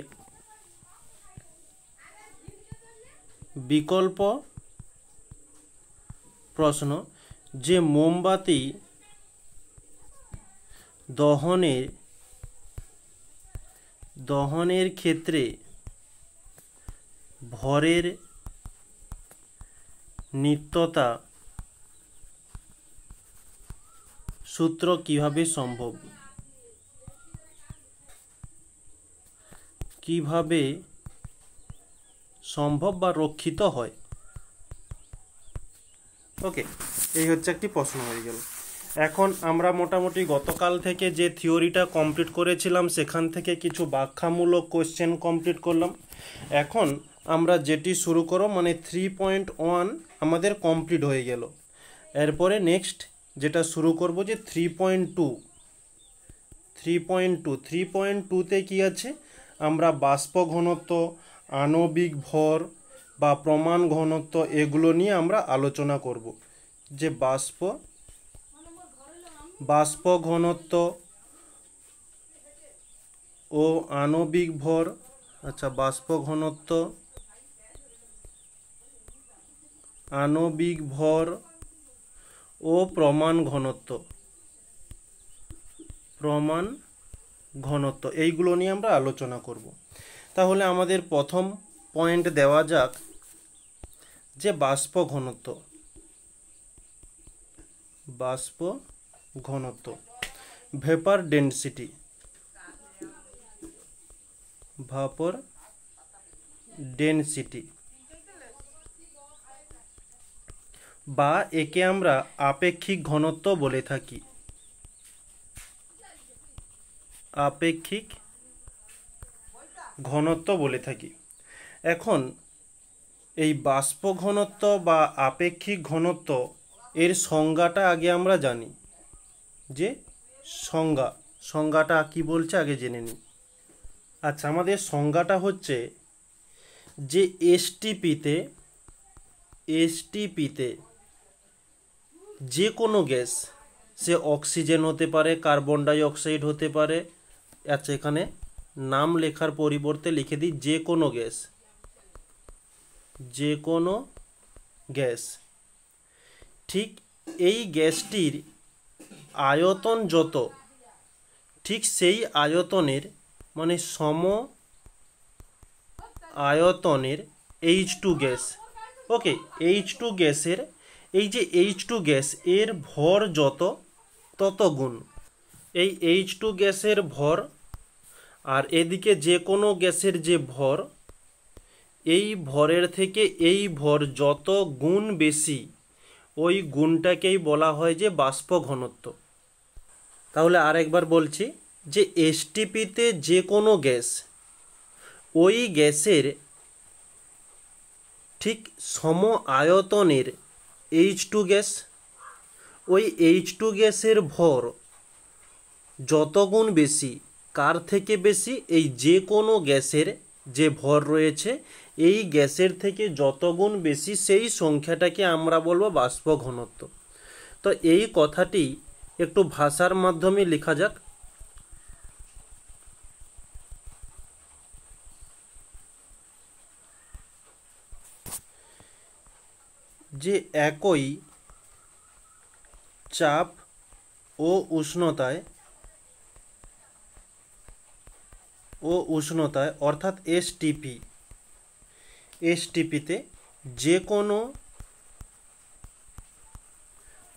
বিকল্প প্রশ্ন যে মোমবাতি দহনের ক্ষেত্রে ভরের নিত্যতা সূত্র কিভাবে সম্ভব বা রক্ষিত হয়। ওকে, এই হচ্ছে একটি প্রশ্ন হয়ে গেল। এখন আমরা মোটামুটি গতকাল থেকে যে থিওরিটা কমপ্লিট করেছিলাম সেখান থেকে কিছু ব্যাখ্যামূলক কোশ্চেন কমপ্লিট করলাম। এখন আমরা যেটি শুরু করব মানে 3.1 আমাদের কমপ্লিট হয়ে গেল। এরপরে নেক্সট যেটা শুরু করব যে 3.2তে কি আছে আমরা বাষ্প ঘনত্ব, আণবিক ভর বা প্রমাণ ঘনত্ব এগুলো নিয়ে আমরা আলোচনা করব। যে বাষ্প ঘনত্ব ও আণবিক ভর, বাষ্প ঘনত্ব, আণবিক ভর ও প্রমাণ ঘনত্ব, এইগুলো নিয়ে আমরা আলোচনা করব। তাহলে আমাদের প্রথম পয়েন্ট দেওয়া যাক যে বাষ্প ঘনত্ব। বাষ্প ঘনত্ব, ভেপার ডেন্সিটি, ভাপর ডেন্সিটি, বা একে আমরা আপেক্ষিক ঘনত্ব বলে থাকি। আপেক্ষিক ঘনত্ব বলে থাকি। এখন এই বাষ্প ঘনত্ব বা আপেক্ষিক ঘনত্ব এর সংজ্ঞাটা আগে আমরা জানি, যে সংজ্ঞাটা কি বলছে আগে জেনে নিই। আচ্ছা, আমাদের সংজ্ঞাটা হচ্ছে যে এসটিপিতে যে কোনো গ্যাস, সে অক্সিজেন হতে পারে, কার্বন ডাই অক্সাইড হতে পারে, আচ্ছা এখানে নাম লেখার পরিবর্তে লিখে দিই যে কোনো গ্যাস, যে কোনো গ্যাস, ঠিক এই গ্যাসটির আয়তন যত, ঠিক সেই আয়তনের মানে সম আয়তনের H2 গ্যাস, ওকে, H2 গ্যাসের এই যে H2 গ্যাস এর ভর যত তত গুণ এই H2 গ্যাসের ভর, আর এদিকে যে কোনো গ্যাসের যে ভর, এই ভরের থেকে এই ভর যত গুণ বেশি, ওই গুণটাকেই বলা হয় যে বাষ্প ঘনত্ব। তাহলে আরেকবার বলছি যে এসটিপিতে যে কোনো গ্যাস, ওই গ্যাসের ঠিক সম আয়তনের H2 গ্যাস, ওই H2 গ্যাসের ভর যত গুণ বেশি, কার থেকে বেশি, এই যে কোনো গ্যাসের যে ভর রয়েছে এই গ্যাসের থেকে যত গুণ বেশি, সেই সংখ্যাটাকে আমরা বলবো বাষ্প ঘনত্ব। তো এই কথাটি একটু ভাষার মাধ্যমে লেখা যাক। যে একই চাপ ও উষ্ণতায় অর্থাৎ এসটিপিতে যে কোনো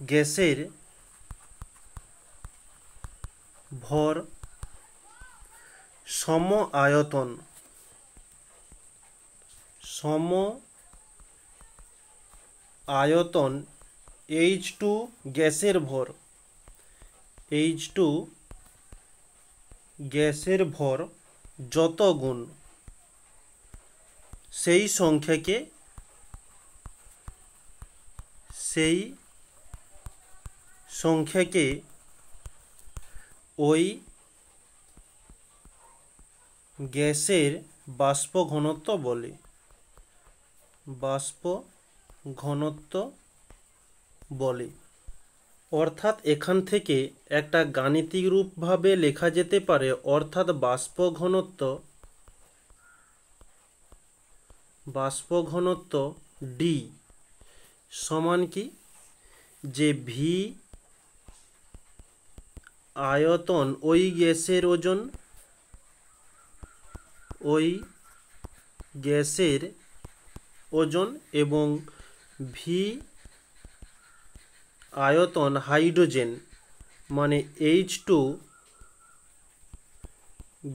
গ্যাসের ভর সম আয়তন H2 গ্যাসের ভর, H2 গ্যাসের ভর যত গুণ, সেই সংখ্যাকে ওই গ্যাসের বাষ্প ঘনত্ব বলে। বাষ্প ঘনত্ব বলে। অর্থাৎ এখান থেকে একটা গাণিতিক রূপভাবে লেখা যেতে পারে, অর্থাৎ বাষ্প ঘনত্ব ডি সমান কি, যে ভি আয়তন ওই গ্যাসের ওজন এবং ভি আয়তন হাইড্রোজেন মানে H2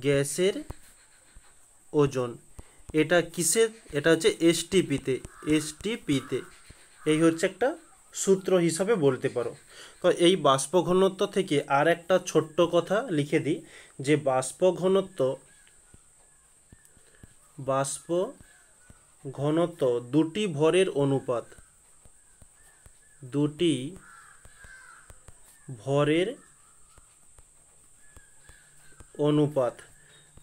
গ্যাসের ওজন। এটা কিসের? এটা হচ্ছে এসটিপিতে। এই হচ্ছে একটা সূত্র হিসাবে বলতে পারো। তো এই বাষ্প ঘনত্ব থেকে আর একটা ছোট্ট কথা লিখে দিই, যে বাষ্প ঘনত্ব দুটি ভরের অনুপাত,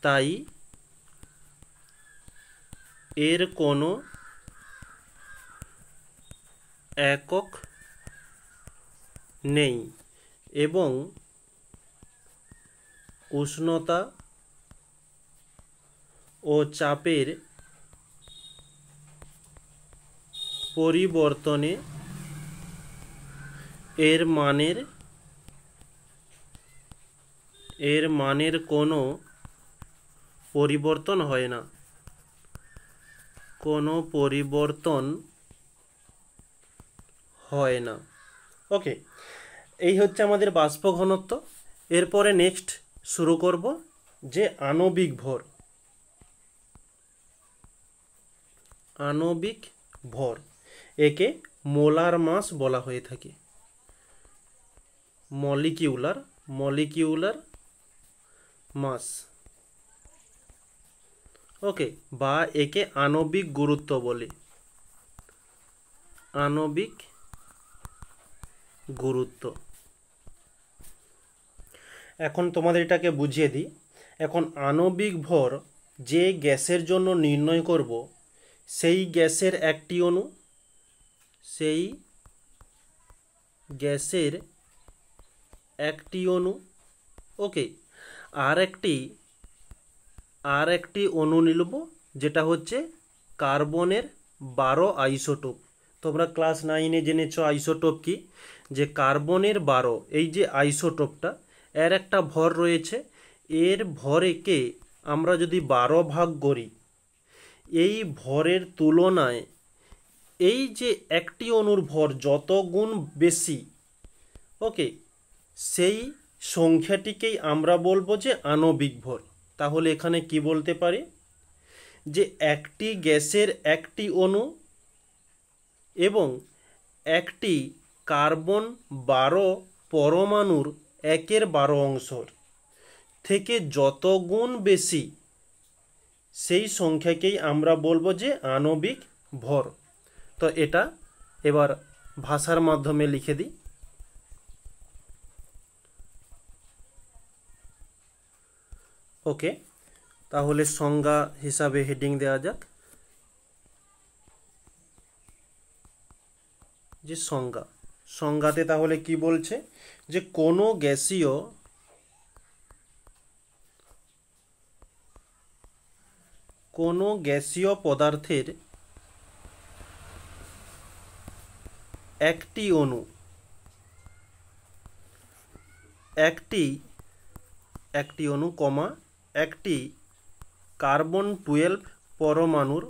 তাই এর কোনো একক নেই এবং উষ্ণতা ও চাপের পরিবর্তনে এর মানের কোনো পরিবর্তন হয় না, কোনো পরিবর্তন হয় না। ওকে, এই হচ্ছে আমাদের বাষ্প ঘনত্ব। এরপরে নেক্সট শুরু করব যে আণবিক ভর। আণবিক ভর, একে মোলার মাস বলা হয়ে থাকে। মলিকিউলার মাস, ওকে, বা একে আণবিক গুরুত্ব বলে। আণবিক গুরুত্ব। এখন তোমাদের এটাকে বুঝিয়ে দিই। এখন আণবিক ভর যে গ্যাসের জন্য নির্ণয় করব, সেই গ্যাসের একটি অণু, সেই গ্যাসের একটি অণু, ওকে, আর একটি অণু নিলব যেটা হচ্ছে কার্বনের 12 আইসোটোপ। তোমরা ক্লাস 9-এ জেনেছো আইসোটোপ কি, যে কার্বনের 12, এই যে আইসোটোপটা, এর একটা ভর রয়েছে। এর ভরেকে আমরা যদি 12 ভাগ করি, এই ভরের তুলনায় এই যে একটি অণুর ভর যত গুণ বেশি, ওকে, সেই সংখ্যাটিকেই আমরা বলবো যে আণবিক ভর। তাহলে এখানে কি বলতে পারি, যে একটি গ্যাসের একটি অণু এবং একটি কার্বন 12 পরমাণুর 1/12 অংশর থেকে যত গুণ বেশি, সেই সংখ্যাকেই আমরা বলবো যে আণবিক ভর। তো এটা এবার ভাষার মাধ্যমে লিখে দিই। ওকে, তাহলে সংজ্ঞা হিসাবে হেডিং দেওয়া যাক যে সংজ্ঞাতে তাহলে কি বলছে, যে কোনো গ্যাসীয় পদার্থের একটি অণু একটি কার্বন 12 পরমাণুর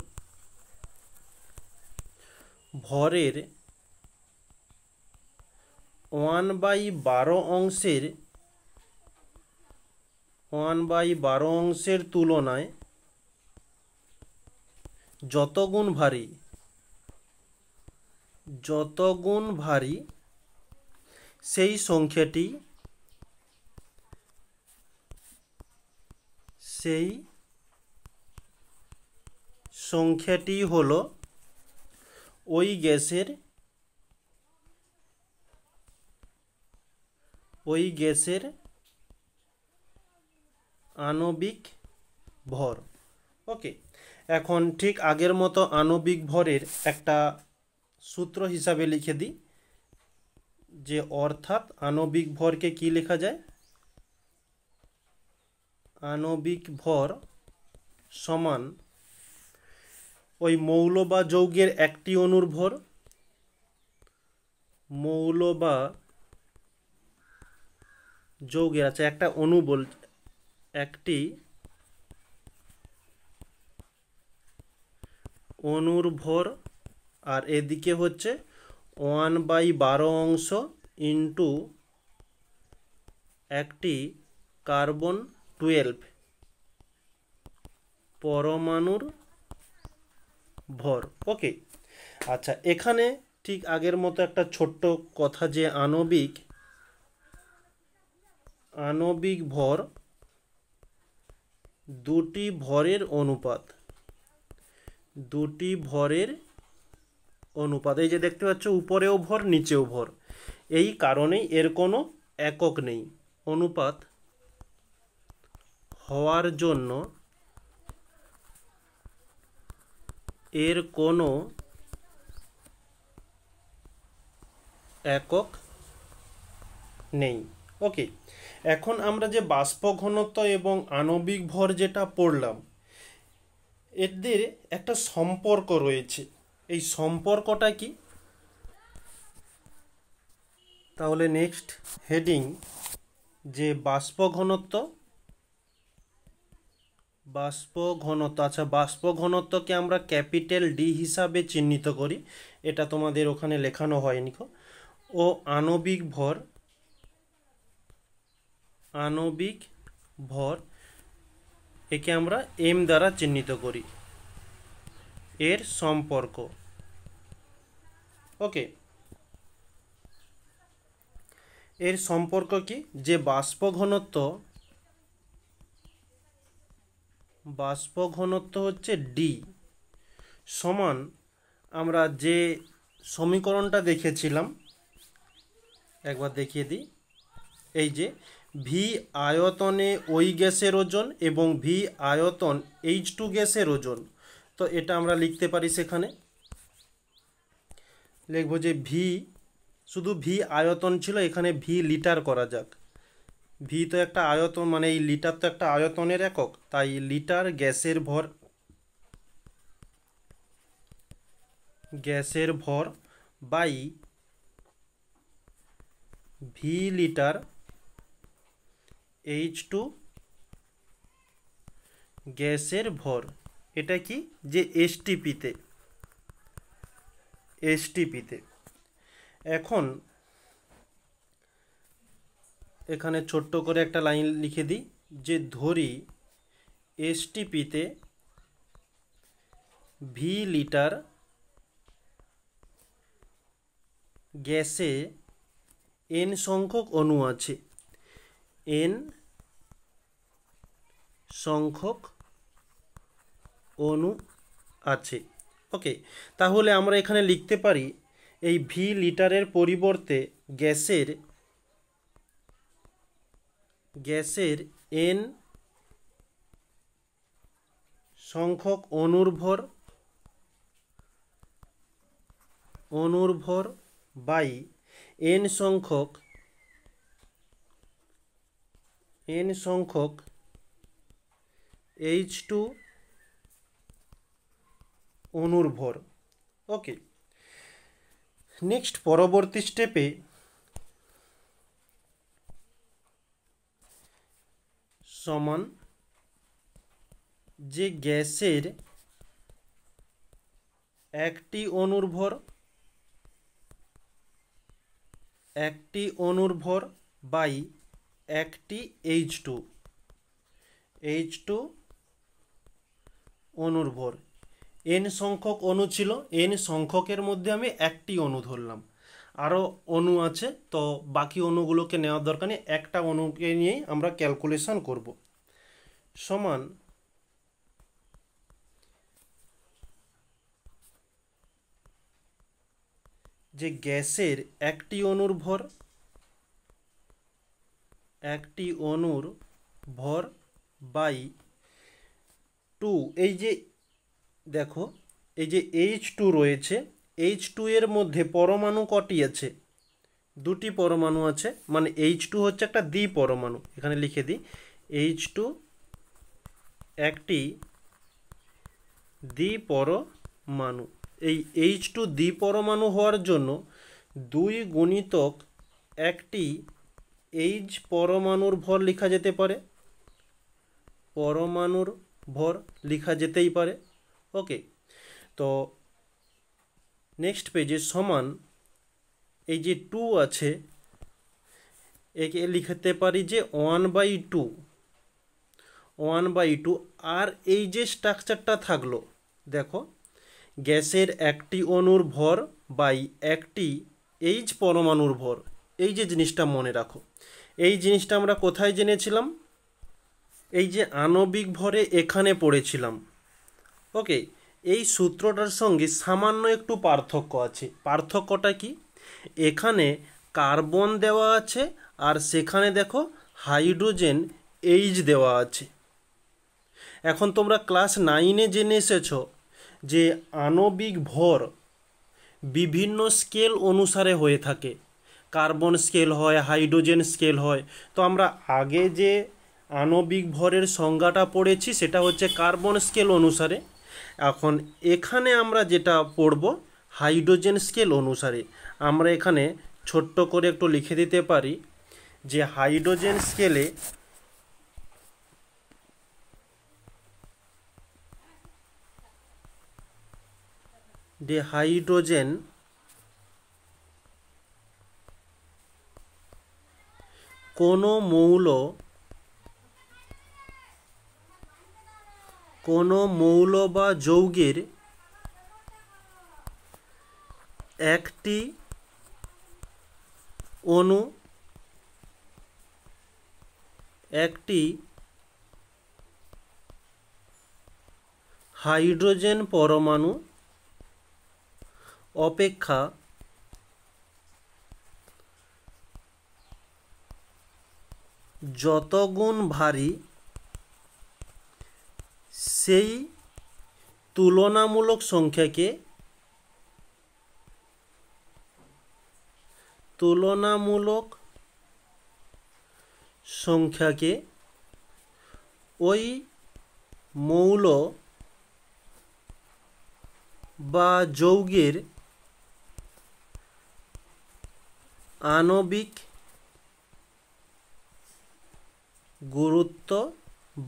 ভরের 1/12 অংশের তুলনায় যত গুণ ভারী সেই সংখ্যাটি হলো ওই গ্যাসের আণবিক ভর। ওকে, এখন ঠিক আগের মতো আণবিক ভরের একটা সূত্র হিসাবে লিখে দিই, যে অর্থাৎ আণবিক ভরকে কি লেখা যায়, আণবিক ভর সমান ওই মৌল বা যৌগের একটি অণুর ভর, মৌল বা যৌগের, আচ্ছা একটা অণু একটি অণুর ভর, আর এদিকে হচ্ছে 1/12 অংশ ইন্টু একটি কার্বন 12 পরমাণুর ভর। ওকে, আচ্ছা এখানে ঠিক আগের মতো একটা ছোট্ট কথা, যে আণবিক ভর দুটি ভরের অনুপাত, এই যে দেখতে পাচ্ছ উপরেও ভর নিচেও ভর, এই কারণেই এর কোনো একক নেই। অনুপাত হওয়ার জন্য এর কোনো একক নেই। ওকে, এখন আমরা যে বাষ্প ঘনত্ব এবং আণবিক ভর যেটা পড়লাম, এদের একটা সম্পর্ক রয়েছে। এই সম্পর্কটা কি, তাহলে নেক্সট হেডিং যে বাষ্প ঘনত্ব, আচ্ছা বাষ্প ঘনত্বকে আমরা ক্যাপিটাল ডি হিসাবে চিহ্নিত করি, এটা তোমাদের ওখানে লেখানো হয়নি। ও আণবিক ভর একে আমরা এম দ্বারা চিহ্নিত করি, এর সম্পর্ক। ওকে, এর সম্পর্ক কি, যে বাষ্প ঘনত্ব হচ্ছে ডি সমান, আমরা যে সমীকরণটা দেখেছিলাম একবার দেখিয়ে দিই, এই যে ভি আয়তনে ওই গ্যাসের ওজন এবং ভি আয়তন H2 গ্যাসের ওজন। তো এটা আমরা লিখতে পারি, সেখানে লিখব যে ভি, শুধু ভি আয়তন ছিল, এখানে ভি লিটার করা যাক। ভি তো একটা আয়তন, মানে এই লিটার তো একটা আয়তনের একক, তাই লিটার গ্যাসের ভর বাই ভি লিটার H2 গ্যাসের ভর। এটা কি, যে এসটিপিতে। এখন এখানে ছোট্ট করে একটা লাইন লিখে দিই, যে ধরি এসটিপিতে ভি লিটার গ্যাসে এন সংখ্যক অণু আছে, এন সংখ্যক অণু আছে। ওকে, তাহলে আমরা এখানে লিখতে পারি এই ভি লিটারের পরিবর্তে গ্যাসের এন সংখ্যক অণুর ভর বাই এন সংখ্যক H2 অণুর ভর। ওকে, নেক্সট পরবর্তী স্টেপে সমান, যে গ্যাসের একটি অণুর ভর বাই একটি H2 অণুর ভর। এন সংখ্যক অণু ছিল, এন সংখ্যকের মধ্যে আমি একটি অণু ধরলাম, আরও অণু আছে, তো বাকি অণুগুলোকে নেওয়ার দরকার নেই, একটা অণুকে নিয়েই আমরা ক্যালকুলেশন করব। সমান যে গ্যাসের একটি অণুর ভর বাই 2, এই যে দেখো এই যে H2 রয়েছে, H2 এর মধ্যে পরমাণু কটি আছে, দুটি পরমাণু আছে, মানে H2 হচ্ছে একটা দ্বিপরমাণু, এখানে লিখে দিই H2 একটি দ্বিপরমাণু। এই H2 দ্বিপরমাণু হওয়ার জন্য 2 গুণিতক একটি H পরমাণুর ভর লেখা যেতে পারে, যেতেই পারে। ওকে, তো নেক্সট পেজে সমান, এই যে 2 আছে একে লিখতে পারি যে 1/2, আর এই যে স্ট্রাকচারটা থাকলো, দেখো গ্যাসের একটি অণুর ভর বাই একটি H পরমাণুর ভর, এই যে জিনিসটা মনে রাখো, এই জিনিসটা আমরা কোথায় জেনেছিলাম, এই যে আণবিক ভরে এখানে পড়েছিলাম। ওকে, এই সূত্রটার সঙ্গে সামান্য একটু পার্থক্য আছে। পার্থক্যটা কি, এখানে কার্বন দেওয়া আছে আর সেখানে দেখো হাইড্রোজেন H দেওয়া আছে। এখন তোমরা ক্লাস 9-এ জেনে এসেছো যে আণবিক ভর বিভিন্ন স্কেল অনুসারে হয়ে থাকে, কার্বন স্কেল হয়, হাইড্রোজেন স্কেল হয়। তো আমরা আগে যে আণবিক ভরের সংজ্ঞাটা পড়েছি সেটা হচ্ছে কার্বন স্কেল অনুসারে, এখন এখানে আমরা যেটা পড়ব হাইড্রোজেন স্কেল অনুসারে। আমরা এখানে ছোট্ট করে একটু লিখে দিতে পারি যে হাইড্রোজেন স্কেলে কোনো মৌল বা যৌগের একটি অণু একটি হাইড্রোজেন পরমাণু অপেক্ষা যত গুণ ভারী সেই তুলনামূলক সংখ্যাকে ওই মৌল বা যৌগের আণবিক গুরুত্ব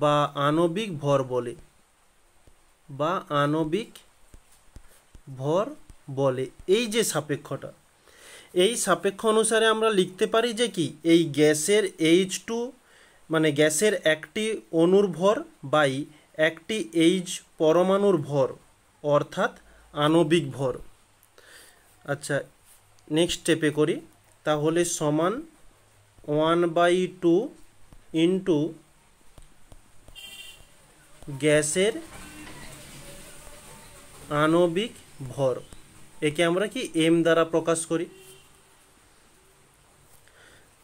বা আণবিক ভর বলে এই যে সাপেক্ষটা, এই সাপেক্ষ অনুসারে আমরা লিখতে পারি যে কি এই গ্যাসের H2 মানে গ্যাসের একটি অণুর ভর বাই একটি H পরমাণুর ভর অর্থাৎ আণবিক ভর। আচ্ছা, নেক্সট স্টেপে করি, তাহলে সমান 1/2 ইন্টু গ্যাসের আণবিক ভর, একে আমরা কি এম দ্বারা প্রকাশ করি।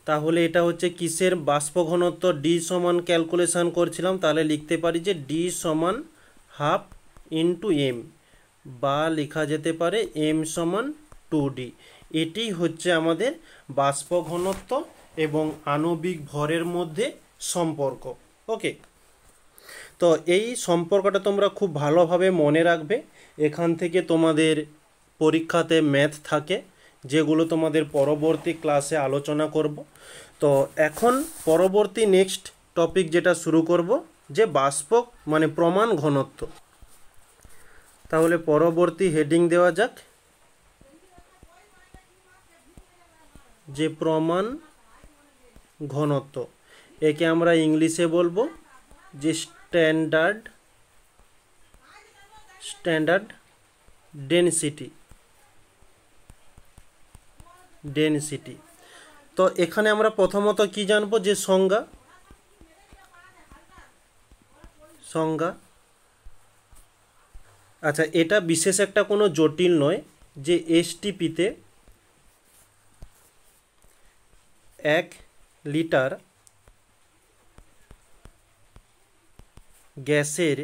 তাহলে এটা হচ্ছে কিসের বাষ্প ঘনত্ব, ডি সমান ক্যালকুলেশন করছিলাম, তাহলে লিখতে পারি যে ডি সমান 1/2 ইন্টু এম, বা লেখা যেতে পারে এম সমান 2D। এটি হচ্ছে আমাদের বাষ্প ঘনত্ব এবং আণবিক ভরের মধ্যে সম্পর্ক। ওকে, তো এই সম্পর্কটা তোমরা খুব ভালোভাবে মনে রাখবে। এখান থেকে তোমাদের পরীক্ষাতে ম্যাথ থাকে, যেগুলো তোমাদের পরবর্তী ক্লাসে আলোচনা করব। তো এখন পরবর্তী নেক্সট টপিক যেটা শুরু করব, যে বাষ্প মানে প্রমাণ ঘনত্ব। তাহলে পরবর্তী হেডিং দেওয়া যাক, যে প্রমাণ ঘনত্ব, একে আমরা ইংলিশে বলবো যে স্ট্যান্ডার্ড ডেনসিটি। তো এখানে আমরা প্রথমত কি জানবো, যে সংজ্ঞা। আচ্ছা, এটা বিশেষ একটা কোনো জটিল নয়, যে এসটিপিতে 1 লিটার গ্যাসের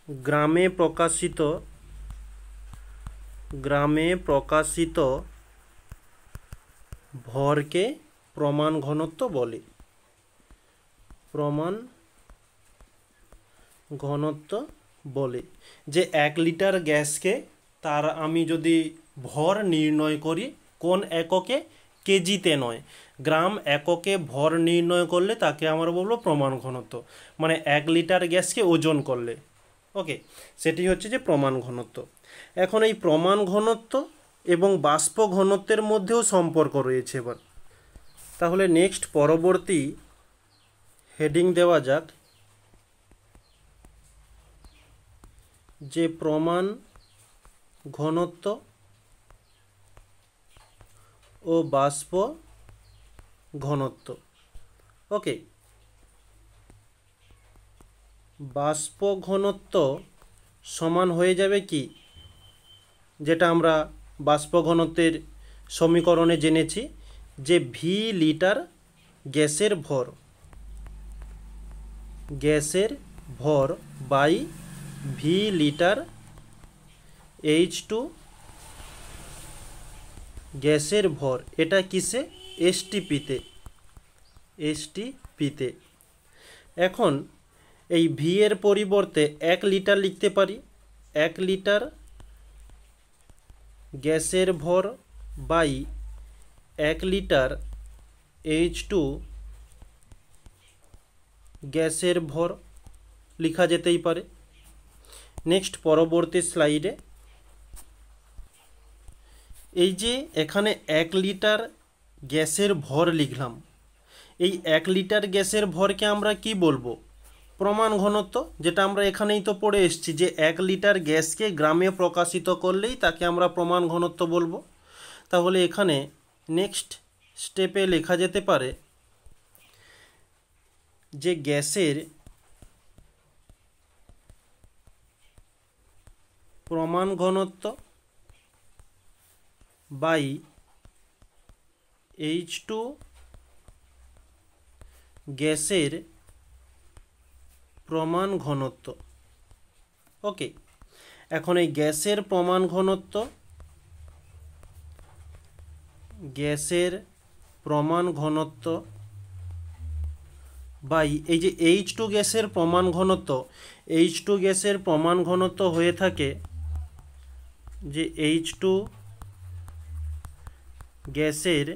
গ্রামে প্রকাশিত ভরকে প্রমাণ ঘনত্ব বলে। যে 1 লিটার গ্যাসকে তার আমি যদি ভর নির্ণয় করি কোন এককে, কেজিতে নয়, গ্রাম এককে ভর নির্ণয় করলে তাকে আমরা বলবো প্রমাণ ঘনত্ব, মানে 1 লিটার গ্যাসকে ওজন করলে। ওকে, সেটি হচ্ছে যে প্রমাণ ঘনত্ব। এখন এই প্রমাণ ঘনত্ব এবং বাষ্প ঘনত্বের মধ্যেও সম্পর্ক রয়েছে। এবার তাহলে নেক্সট পরবর্তী হেডিং দেওয়া যাক, যে প্রমাণ ঘনত্ব ও বাষ্প ঘনত্ব। ওকে, বাষ্প ঘনত্ব সমান হয়ে যাবে কি, যেটা আমরা বাষ্প ঘনত্বের সমীকরণে জেনেছি, যে ভি লিটার গ্যাসের ভর বাই ভি লিটার H2 গ্যাসের ভর। এটা কিসে, এসটিপিতে। এখন এই ভি এর পরিবর্তে 1 লিটার লিখতে পারি, 1 লিটার গ্যাসের ভর বাই 1 লিটার H2 গ্যাসের ভর লেখা যেতেই পারে। নেক্সট পরবর্তী স্লাইডে এই যে এখানে 1 লিটার গ্যাসের ভর লিখলাম, এই 1 লিটার গ্যাসের ভরকে আমরা কি বলবো? প্রমাণ ঘনত্ব, যেটা আমরা এখানেই তো পড়ে এসেছি যে 1 লিটার গ্যাসকে গ্রামে প্রকাশিত করলেই তাকে আমরা প্রমাণ ঘনত্ব বলবো। তাহলে এখানে নেক্সট স্টেপে লেখা যেতে পারে যে গ্যাসের প্রমাণ ঘনত্ব বাই H2 গ্যাসের প্রমাণ ঘনত্ব। ওকে, এখন এই গ্যাসের প্রমাণ ঘনত্ব, গ্যাসের প্রমাণ ঘনত্ব বাই এই যে H2 গ্যাসের প্রমাণ ঘনত্ব, H2 গ্যাসের প্রমাণ ঘনত্ব হয়ে থাকে যে H2 গ্যাসের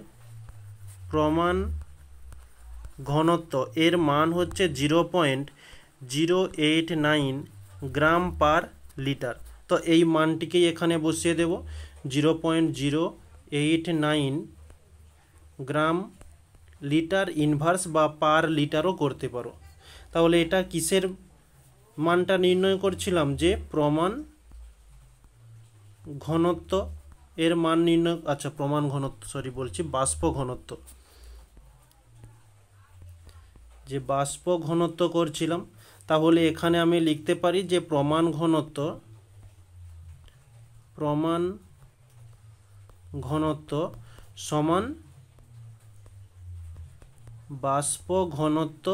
প্রমাণ ঘনত্ব এর মান হচ্ছে 0.089 গ্রাম পার লিটার। তো এই মানটিকেই এখানে বসিয়ে দেব, 0.089 গ্রাম লিটার ইনভার্স বা পার লিটারও করতে পারো। তাহলে এটা কিসের মানটা নির্ণয় করছিলাম? যে প্রমাণ ঘনত্ব এর মান নির্ণয়, আচ্ছা প্রমাণ ঘনত্ব সরি বলছি, বাষ্প ঘনত্ব, যে বাষ্প ঘনত্ব করছিলাম। তাহলে এখানে আমি লিখতে পারি যে প্রমাণ ঘনত্ব সমান বাষ্প ঘনত্ব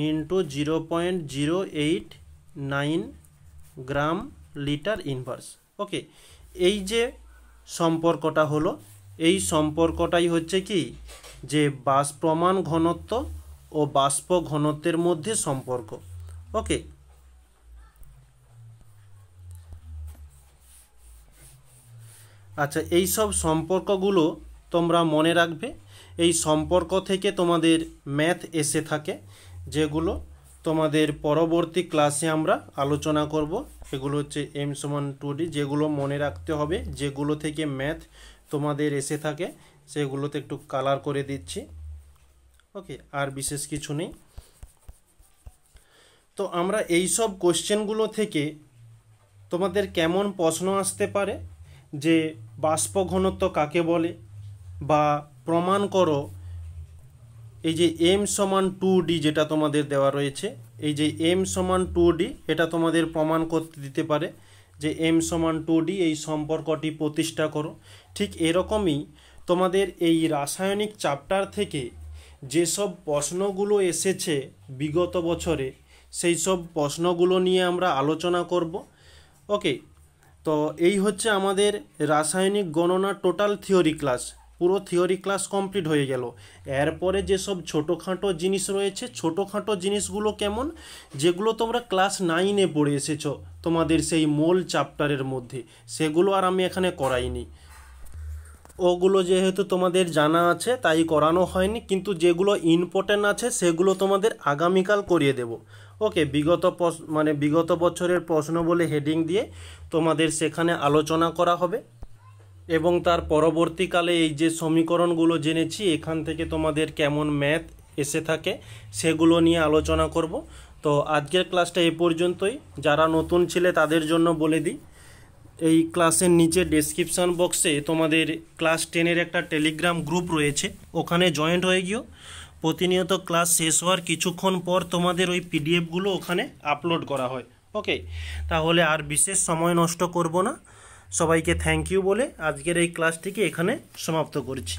ইন্টু 0.089 গ্রাম লিটার ইনভার্স। ওকে, এই যে সম্পর্কটা হলো, এই সম্পর্কটাই হচ্ছে কি যে প্রমাণ ঘনত্ব ও বাষ্প ঘনত্বের মধ্যে সম্পর্ক। ওকে, আচ্ছা এই সব সম্পর্কগুলো তোমরা মনে রাখবে। এই সম্পর্ক থেকে তোমাদের ম্যাথ এসে থাকে, যেগুলো তোমাদের পরবর্তী ক্লাসে আমরা আলোচনা করব। এগুলো হচ্ছে m=2d, যেগুলো মনে রাখতে হবে, যেগুলো থেকে ম্যাথ তোমাদের এসে থাকে সেগুলোতে একটু কালার করে দিচ্ছি। ওকে, আর বিশেষ কিছু নেই। তো আমরা এই সব কোশ্চেনগুলো থেকে তোমাদের কেমন প্রশ্ন আসতে পারে, যে বাষ্প ঘনত্ব কাকে বলে, বা প্রমাণ করো এই যে m=2d যেটা তোমাদের দেওয়া রয়েছে, এই যে m=2d এটা তোমাদের প্রমাণ করতে দিতে পারে যে m=2d, এই সম্পর্কটি প্রতিষ্ঠা করো। ঠিক এরকমই তোমাদের এই রাসায়নিক চ্যাপ্টার থেকে যেসব প্রশ্নগুলো এসেছে বিগত বছরে, সেই সব প্রশ্নগুলো নিয়ে আমরা আলোচনা করব। ওকে, তো এই হচ্ছে আমাদের রাসায়নিক গণনা টোটাল থিওরি ক্লাস। পুরো থিওরি ক্লাস কমপ্লিট হয়ে গেল। এরপরে যেসব ছোটোখাটো জিনিস রয়েছে, ছোটোখাটো জিনিসগুলো কেমন, যেগুলো তোমরা ক্লাস 9-এ পড়ে এসেছো তোমাদের সেই মোল চ্যাপ্টারের মধ্যে, সেগুলো আর আমি এখানে করাইনি। ওগুলো যেহেতু তোমাদের জানা আছে তাই করানো হয়নি, কিন্তু যেগুলো ইম্পর্টেন্ট আছে সেগুলো তোমাদের আগামীকাল করিয়ে দেব। ওকে, বিগত বছরের প্রশ্ন বলে হেডিং দিয়ে তোমাদের সেখানে আলোচনা করা হবে, এবং তার পরবর্তীকালে এই যে সমীকরণগুলো জেনেছি এখান থেকে তোমাদের কেমন ম্যাথ এসে থাকে সেগুলো নিয়ে আলোচনা করব। তো আজকের ক্লাসটা এ পর্যন্তই। যারা নতুন ছিলে তাদের জন্য বলে দিই, এই ক্লাসের নিচে ডেসক্রিপশান বক্সে তোমাদের ক্লাস 10-এর একটা টেলিগ্রাম গ্রুপ রয়েছে, ওখানে জয়েন্ট হয়ে গিয়েও প্রতিনিয়ত ক্লাস শেষ হওয়ার কিছুক্ষণ পর তোমাদের ওই পিডিএফগুলো ওখানে আপলোড করা হয়। ওকে, তাহলে আর বিশেষ সময় নষ্ট করব না, সবাইকে থ্যাংক ইউ বলে আজকের এই ক্লাসটিকে এখানে সমাপ্ত করছি।